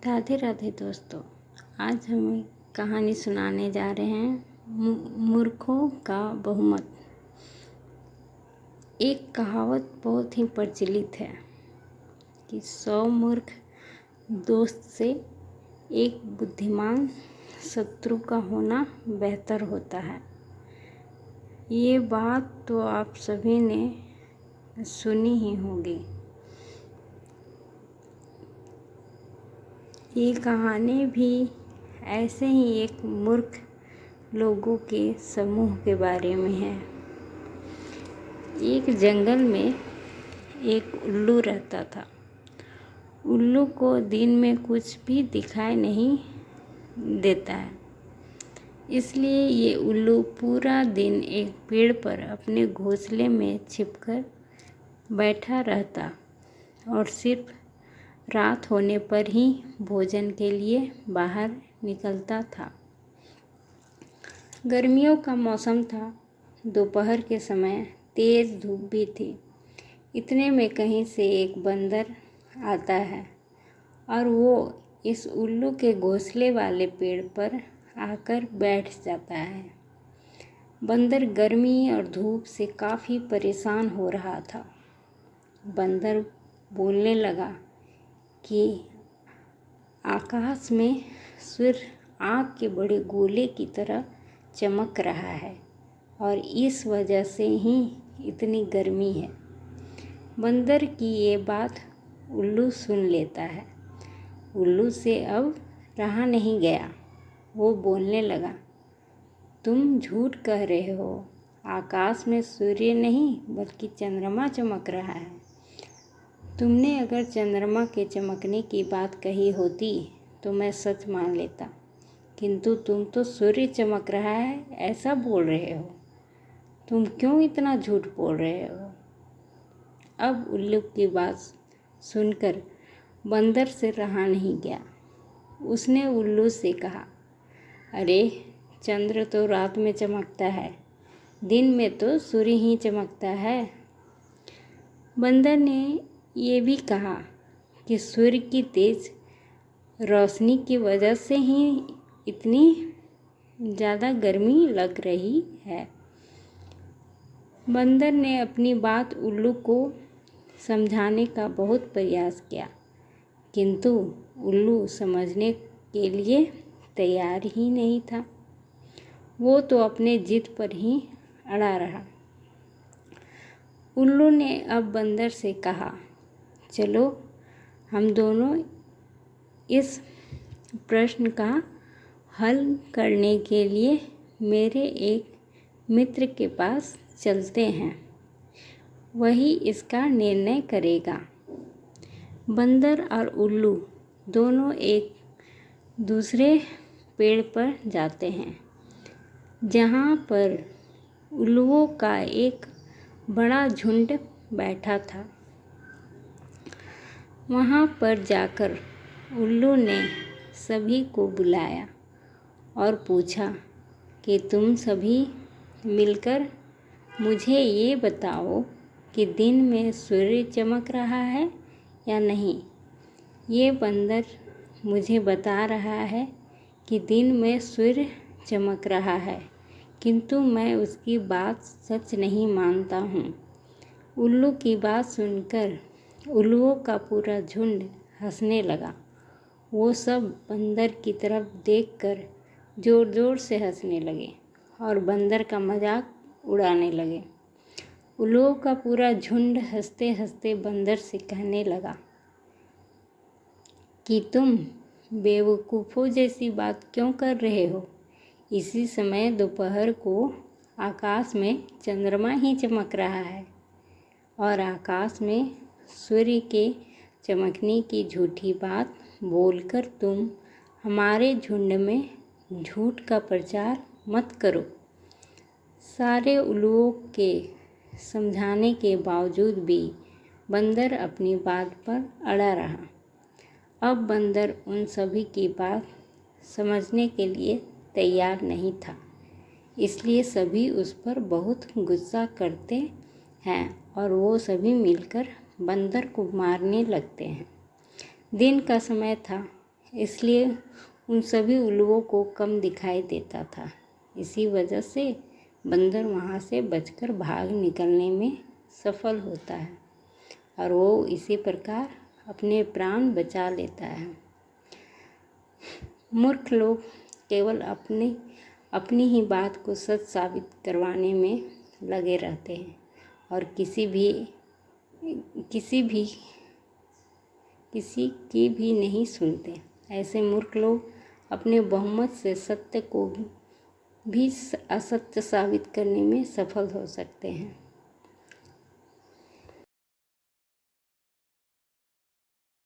राधे राधे दोस्तों। आज हम कहानी सुनाने जा रहे हैं मूर्खों का बहुमत। एक कहावत बहुत ही प्रचलित है कि 100 मूर्ख दोस्त से एक बुद्धिमान शत्रु का होना बेहतर होता है। ये बात तो आप सभी ने सुनी ही होगी। ये कहानी भी ऐसे ही एक मूर्ख लोगों के समूह के बारे में है। एक जंगल में एक उल्लू रहता था। उल्लू को दिन में कुछ भी दिखाई नहीं देता है, इसलिए ये उल्लू पूरा दिन एक पेड़ पर अपने घोंसले में छिपकर बैठा रहता और सिर्फ रात होने पर ही भोजन के लिए बाहर निकलता था। गर्मियों का मौसम था। दोपहर के समय तेज़ धूप भी थी। इतने में कहीं से एक बंदर आता है और वो इस उल्लू के घोंसले वाले पेड़ पर आकर बैठ जाता है। बंदर गर्मी और धूप से काफ़ी परेशान हो रहा था। बंदर बोलने लगा कि आकाश में सूर्य आग के बड़े गोले की तरह चमक रहा है और इस वजह से ही इतनी गर्मी है। बंदर की ये बात उल्लू सुन लेता है। उल्लू से अब रहा नहीं गया। वो बोलने लगा, तुम झूठ कह रहे हो। आकाश में सूर्य नहीं बल्कि चंद्रमा चमक रहा है। तुमने अगर चंद्रमा के चमकने की बात कही होती तो मैं सच मान लेता, किंतु तुम तो सूर्य चमक रहा है ऐसा बोल रहे हो। तुम क्यों इतना झूठ बोल रहे हो? अब उल्लू की बात सुनकर बंदर से रहा नहीं गया। उसने उल्लू से कहा, अरे चंद्र तो रात में चमकता है, दिन में तो सूर्य ही चमकता है। बंदर ने ये भी कहा कि सूर्य की तेज रोशनी की वजह से ही इतनी ज़्यादा गर्मी लग रही है। बंदर ने अपनी बात उल्लू को समझाने का बहुत प्रयास किया, किंतु उल्लू समझने के लिए तैयार ही नहीं था। वो तो अपने जिद पर ही अड़ा रहा। उल्लू ने अब बंदर से कहा, चलो हम दोनों इस प्रश्न का हल करने के लिए मेरे एक मित्र के पास चलते हैं, वही इसका निर्णय करेगा। बंदर और उल्लू दोनों एक दूसरे पेड़ पर जाते हैं, जहाँ पर उल्लुओं का एक बड़ा झुंड बैठा था। वहाँ पर जाकर उल्लू ने सभी को बुलाया और पूछा कि तुम सभी मिलकर मुझे ये बताओ कि दिन में सूर्य चमक रहा है या नहीं। ये बंदर मुझे बता रहा है कि दिन में सूर्य चमक रहा है, किंतु मैं उसकी बात सच नहीं मानता हूँ। उल्लू की बात सुनकर उल्लुओं का पूरा झुंड हंसने लगा। वो सब बंदर की तरफ देखकर ज़ोर ज़ोर से हंसने लगे और बंदर का मजाक उड़ाने लगे। उल्लुओं का पूरा झुंड हंसते हंसते बंदर से कहने लगा कि तुम बेवकूफ़ों जैसी बात क्यों कर रहे हो। इसी समय दोपहर को आकाश में चंद्रमा ही चमक रहा है और आकाश में सूर्य के चमकने की झूठी बात बोलकर तुम हमारे झुंड में झूठ का प्रचार मत करो। सारे उल्लुओं के समझाने के बावजूद भी बंदर अपनी बात पर अड़ा रहा। अब बंदर उन सभी की बात समझने के लिए तैयार नहीं था, इसलिए सभी उस पर बहुत गुस्सा करते हैं और वो सभी मिलकर बंदर को मारने लगते हैं। दिन का समय था, इसलिए उन सभी उल्लुओं को कम दिखाई देता था। इसी वजह से बंदर वहाँ से बचकर भाग निकलने में सफल होता है और वो इसी प्रकार अपने प्राण बचा लेता है। मूर्ख लोग केवल अपनी ही बात को सच साबित करवाने में लगे रहते हैं और किसी की भी नहीं सुनते। ऐसे मूर्ख लोग अपने बहुमत से सत्य को भी असत्य साबित करने में सफल हो सकते हैं।